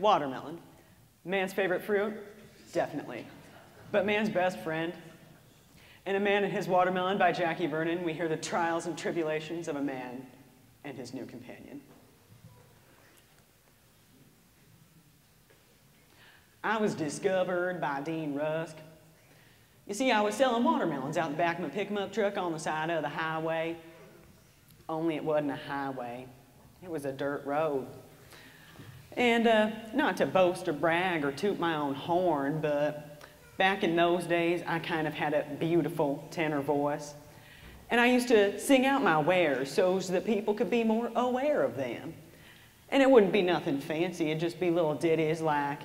Watermelon. Man's favorite fruit? Definitely. But man's best friend? In A Man and His Watermelon by Jackie Vernon, we hear the trials and tribulations of a man and his new companion. I was discovered by Dean Rusk. You see, I was selling watermelons out the back of my pick-em-up truck on the side of the highway. Only it wasn't a highway. It was a dirt road. And not to boast or brag or toot my own horn, but back in those days, I kind of had a beautiful tenor voice. And I used to sing out my wares so that people could be more aware of them. And it wouldn't be nothing fancy, it'd just be little ditties like,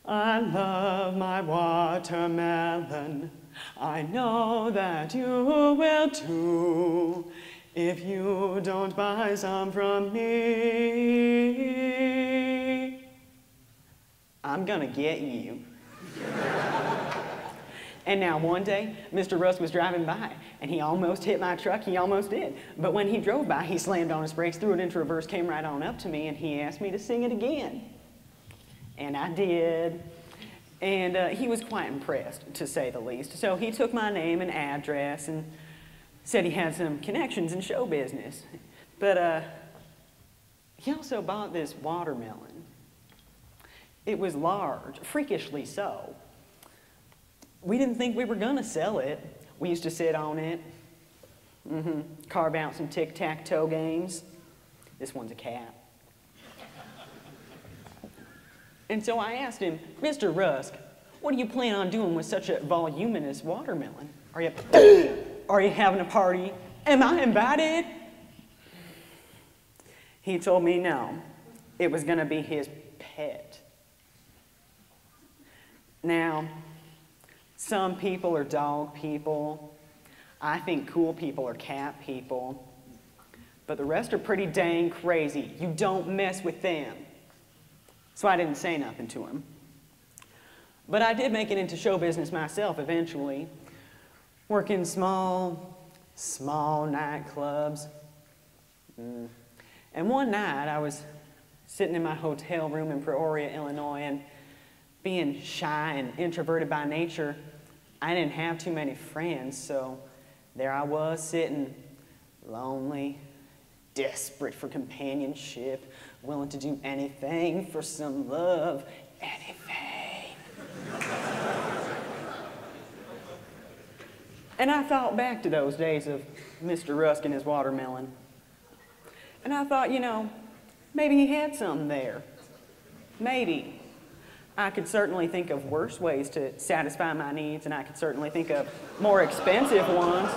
I love my watermelon, I know that you will too, if you don't buy some from me, I'm gonna get you. And now one day, Mr. Rusk was driving by, and he almost hit my truck, he almost did. But when he drove by, he slammed on his brakes, threw it into reverse, came right on up to me, and he asked me to sing it again. And I did. And he was quite impressed, to say the least. So he took my name and address and said he had some connections in show business. But he also bought this watermelon. It was large, freakishly so. We didn't think we were gonna sell it. We used to sit on it, carve out some tic-tac-toe games. This one's a cat. And so I asked him, Mr. Rusk, what do you plan on doing with such a voluminous watermelon? Are you having a party? Am I invited? He told me no. It was gonna be his pet. Now, some people are dog people. I think cool people are cat people. But the rest are pretty dang crazy. You don't mess with them. So I didn't say nothing to him. But I did make it into show business myself eventually, working small nightclubs. And one night I was sitting in my hotel room in Peoria, Illinois, and being shy and introverted by nature, I didn't have too many friends, so there I was sitting, lonely, desperate for companionship, willing to do anything for some love, anything. And I thought back to those days of Mr. Rusk and his watermelon. And I thought, you know, maybe he had something there. Maybe. I could certainly think of worse ways to satisfy my needs, and I could certainly think of more expensive ones.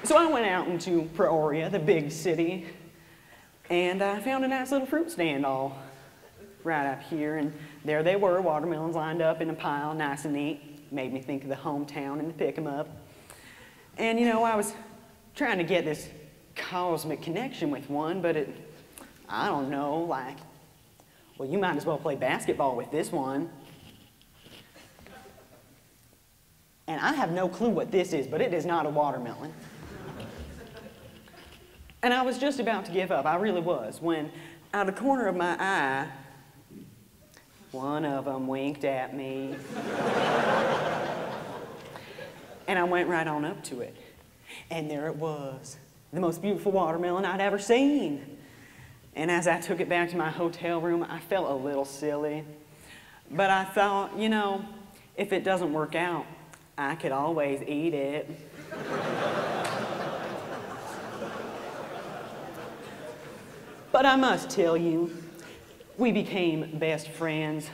So I went out into Peoria, the big city, and I found a nice little fruit stand all right up here, and there they were, watermelons lined up in a pile, nice and neat. Made me think of the hometown and the pick-em-up. And you know, I was trying to get this cosmic connection with one, but I don't know, like, well, you might as well play basketball with this one. And I have no clue what this is, but it is not a watermelon. And I was just about to give up, I really was, when out of the corner of my eye, one of them winked at me. And I went right on up to it. And there it was, the most beautiful watermelon I'd ever seen. And as I took it back to my hotel room, I felt a little silly. But I thought, you know, if it doesn't work out, I could always eat it. But I must tell you, we became best friends.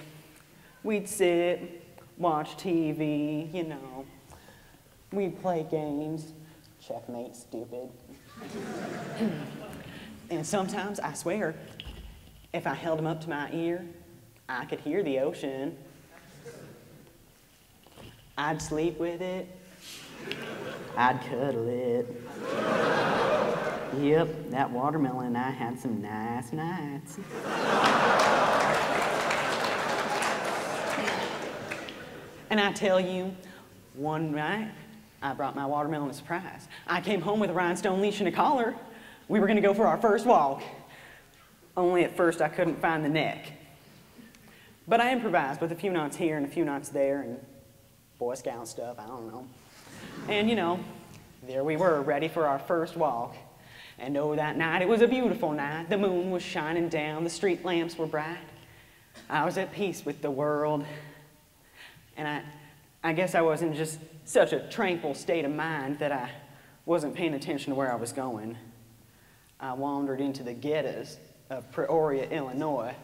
We'd sit, watch TV, you know. We'd play games. Checkmate, stupid. And sometimes, I swear, if I held him up to my ear, I could hear the ocean. I'd sleep with it. I'd cuddle it. Yep, that watermelon and I had some nice nights. And I tell you, one night, I brought my watermelon as a surprise. I came home with a rhinestone leash and a collar. We were going to go for our first walk. Only at first I couldn't find the neck. But I improvised with a few knots here and a few knots there and Boy Scout stuff, I don't know. And you know, there we were, ready for our first walk. And oh, that night, it was a beautiful night. The moon was shining down, the street lamps were bright. I was at peace with the world. And I guess I was in just such a tranquil state of mind that I wasn't paying attention to where I was going. I wandered into the ghettos of Peoria, Illinois.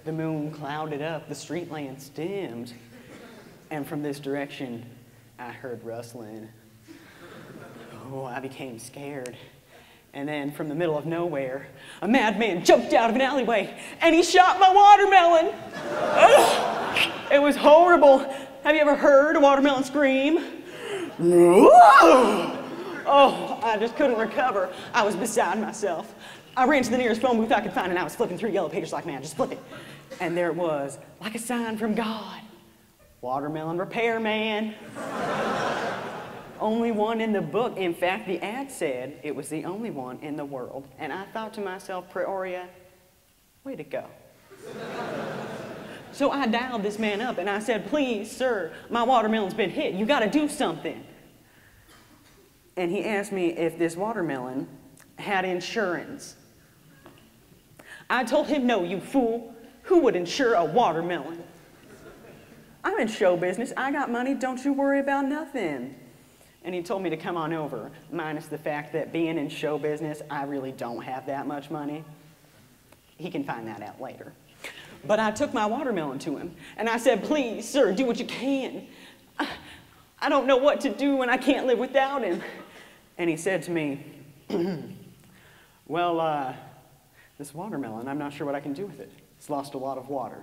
The moon clouded up, the street lamps dimmed, and from this direction, I heard rustling. Oh, I became scared. And then from the middle of nowhere, a madman jumped out of an alleyway, and he shot my watermelon. Ugh, it was horrible. Have you ever heard a watermelon scream? Oh, I just couldn't recover. I was beside myself. I ran to the nearest phone booth I could find, and I was flipping through yellow pages like, man, just flip it. And there it was, like a sign from God. Watermelon repairman. Only one in the book. In fact, the ad said it was the only one in the world. And I thought to myself, Peoria, way to go. So I dialed this man up and I said, please, sir, my watermelon's been hit. You got to do something. And he asked me if this watermelon had insurance. I told him, no, you fool. Who would insure a watermelon? I'm in show business. I got money. Don't you worry about nothing. And he told me to come on over, minus the fact that being in show business, I really don't have that much money. He can find that out later. But I took my watermelon to him, and I said, please, sir, do what you can. I don't know what to do, and I can't live without him. And he said to me, well, this watermelon, I'm not sure what I can do with it. It's lost a lot of water.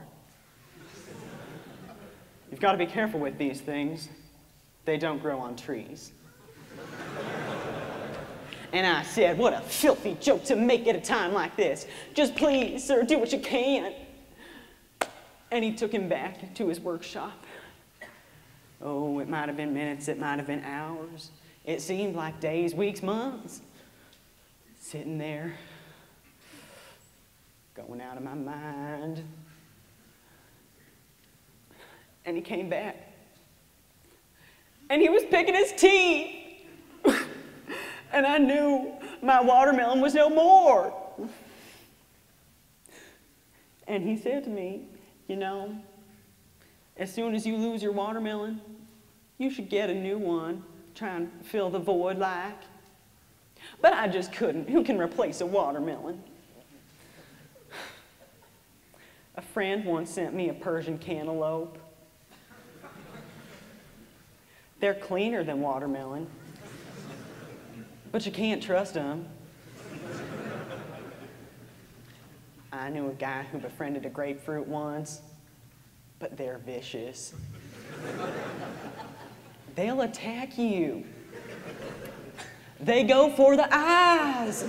You've got to be careful with these things. They don't grow on trees. And I said, what a filthy joke to make at a time like this. Just please, sir, do what you can. And he took him back to his workshop. Oh, it might have been minutes, it might have been hours. It seemed like days, weeks, months. Sitting there, going out of my mind. And he came back. And he was picking his teeth. And I knew my watermelon was no more. And he said to me, you know, as soon as you lose your watermelon, you should get a new one, try and fill the void like. But I just couldn't. Who can replace a watermelon? A friend once sent me a Persian cantaloupe. They're cleaner than watermelon, but you can't trust them. I knew a guy who befriended a grapefruit once, but they're vicious. They'll attack you. They go for the eyes.